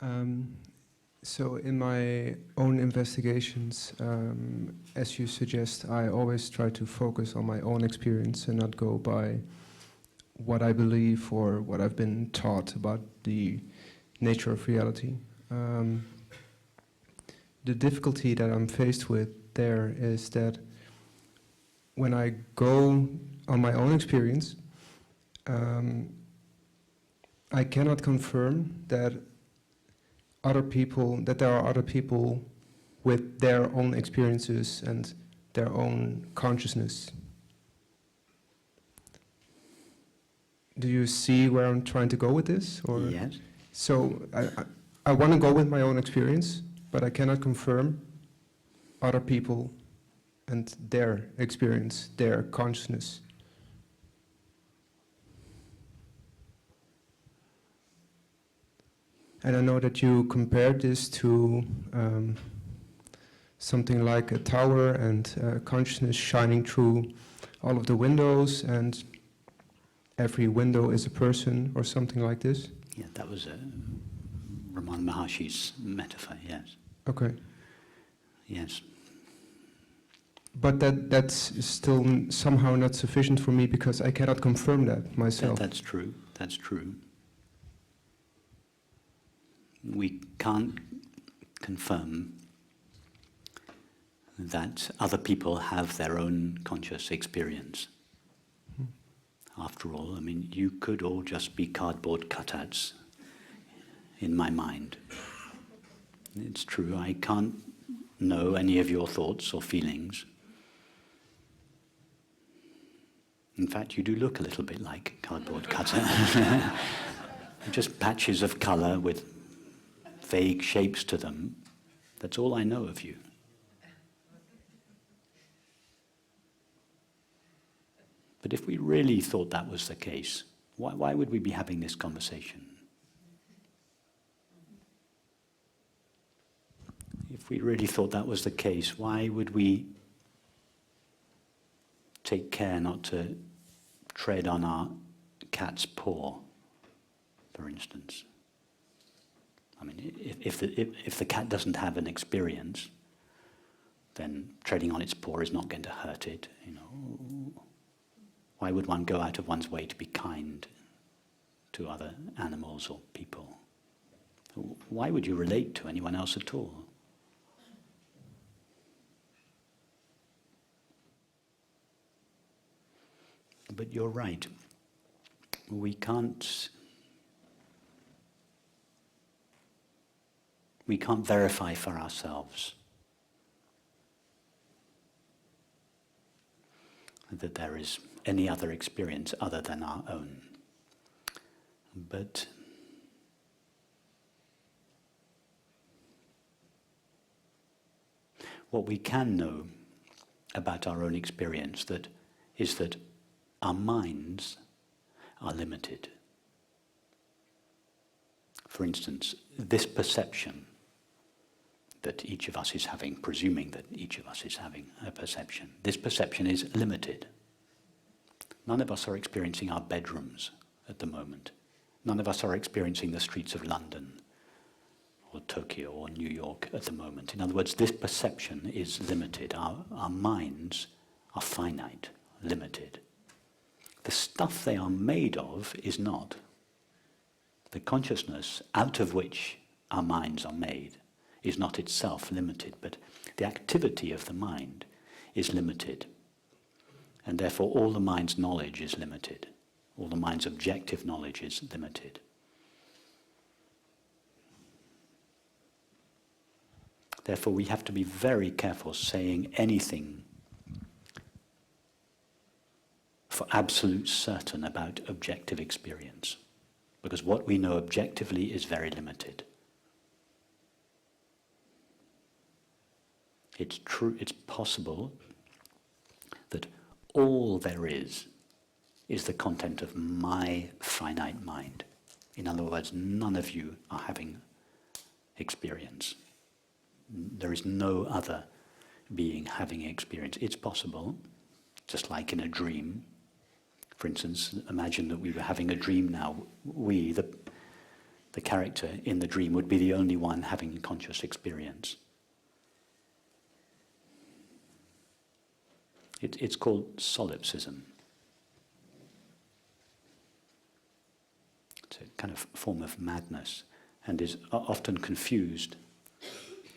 Um, so in my own investigations, as you suggest, I always try to focus on my own experience and not go by what I believe or what I've been taught about the nature of reality. The difficulty that I'm faced with there is that when I go on my own experience, I cannot confirm that there are other people with their own experiences and their own consciousness. Do you see where I'm trying to go with this? Or? Yes. So I want to go with my own experience, but I cannot confirm other people and their experience, their consciousness. And I know that you compared this to something like a tower and consciousness shining through all of the windows, and every window is a person or something like this. Yeah, that was Ramana Maharshi's metaphor, yes. Okay. Yes. But that's still somehow not sufficient for me because I cannot confirm that myself. That's true, that's true. We can't confirm that other people have their own conscious experience. After all, I mean, you could all just be cardboard cutouts in my mind. It's true, I can't know any of your thoughts or feelings. In fact, you do look a little bit like cardboard cutouts. Just patches of colour with vague shapes to them. That's all I know of you. But if we really thought that was the case, why would we be having this conversation? If we really thought that was the case, why would we take care not to tread on our cat's paw, for instance? I mean, if the cat doesn't have an experience, then treading on its paw is not going to hurt it, you know. Why would one go out of one's way to be kind to other animals or people? Why would you relate to anyone else at all? But you're right. We can't verify for ourselves that there is any other experience other than our own. But what we can know about our own experience is that our minds are limited. For instance, this perception that each of us is having, presuming that each of us is having a perception, this perception is limited. None of us are experiencing our bedrooms at the moment. None of us are experiencing the streets of London or Tokyo or New York at the moment. In other words, this perception is limited. Our minds are finite, limited. The stuff they are made of is not. The consciousness out of which our minds are made is not itself limited, but the activity of the mind is limited. And therefore all the mind's knowledge is limited. All the mind's objective knowledge is limited. Therefore we have to be very careful saying anything for absolute certain about objective experience, because what we know objectively is very limited. It's true, it's possible that all there is the content of my finite mind. In other words, none of you are having experience. There is no other being having experience. It's possible, just like in a dream. For instance, imagine that we were having a dream now. We, the character in the dream would be the only one having conscious experience. It's called solipsism. It's a kind of form of madness and is often confused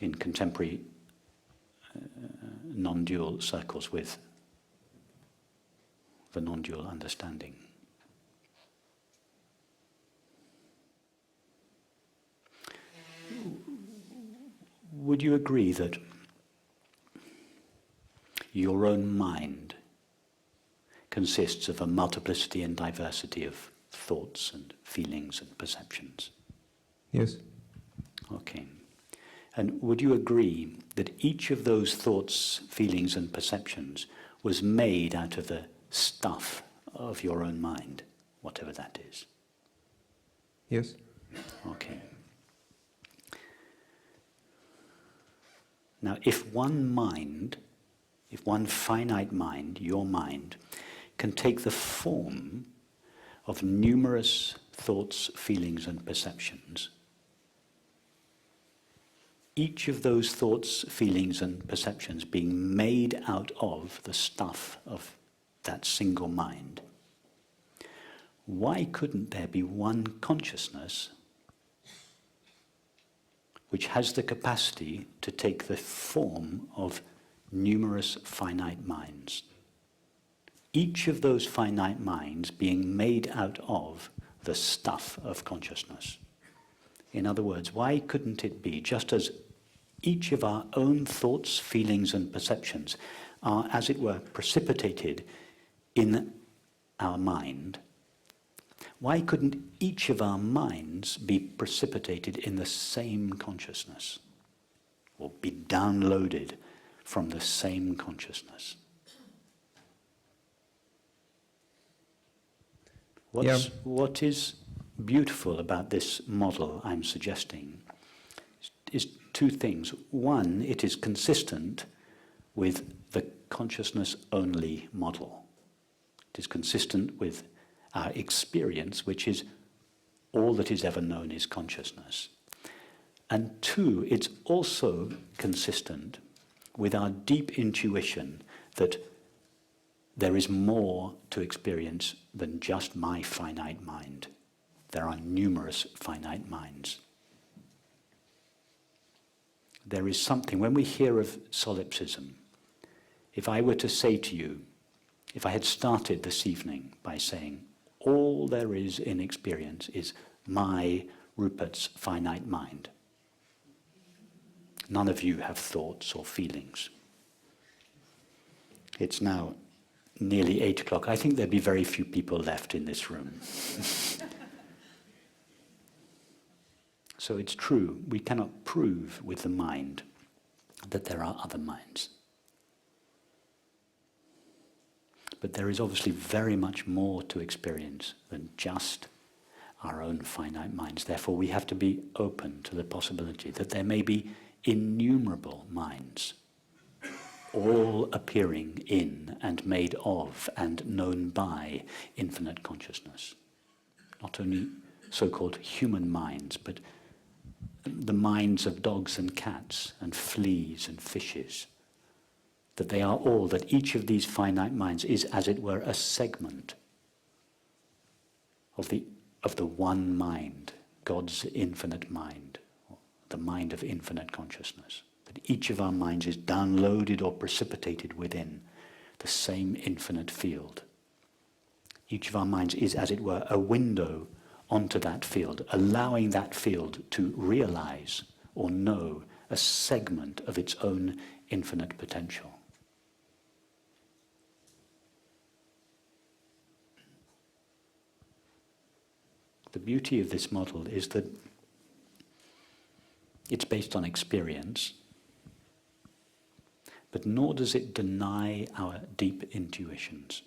in contemporary non-dual circles with the non-dual understanding. Would you agree that your own mind consists of a multiplicity and diversity of thoughts and feelings and perceptions? Yes. Okay. And would you agree that each of those thoughts, feelings and perceptions was made out of the stuff of your own mind, whatever that is? Yes. Okay. Now, if one finite mind, your mind, can take the form of numerous thoughts, feelings and perceptions, each of those thoughts, feelings and perceptions being made out of the stuff of that single mind, why couldn't there be one consciousness which has the capacity to take the form of numerous finite minds? Each of those finite minds being made out of the stuff of consciousness. In other words, why couldn't it be, just as each of our own thoughts, feelings and perceptions are, as it were, precipitated in our mind, why couldn't each of our minds be precipitated in the same consciousness, or be downloaded from the same consciousness? What is beautiful about this model I'm suggesting is two things. One, it is consistent with the consciousness-only model. It is consistent with our experience, which is all that is ever known is consciousness. And two, it's also consistent with our deep intuition that there is more to experience than just my finite mind. There are numerous finite minds. There is something, when we hear of solipsism, if I were to say to you, if I had started this evening by saying, all there is in experience is my, Rupert's, finite mind. None of you have thoughts or feelings. It's now nearly 8 o'clock. I think there'd be very few people left in this room. So it's true, we cannot prove with the mind that there are other minds. But there is obviously very much more to experience than just our own finite minds. Therefore, we have to be open to the possibility that there may be innumerable minds, all appearing in and made of and known by infinite consciousness. Not only so-called human minds, but the minds of dogs and cats and fleas and fishes. That they are all, that each of these finite minds is, as it were, a segment of the one mind, God's infinite mind, the mind of infinite consciousness. That each of our minds is downloaded or precipitated within the same infinite field. Each of our minds is, as it were, a window onto that field, allowing that field to realize or know a segment of its own infinite potential. The beauty of this model is that it's based on experience, but nor does it deny our deep intuitions.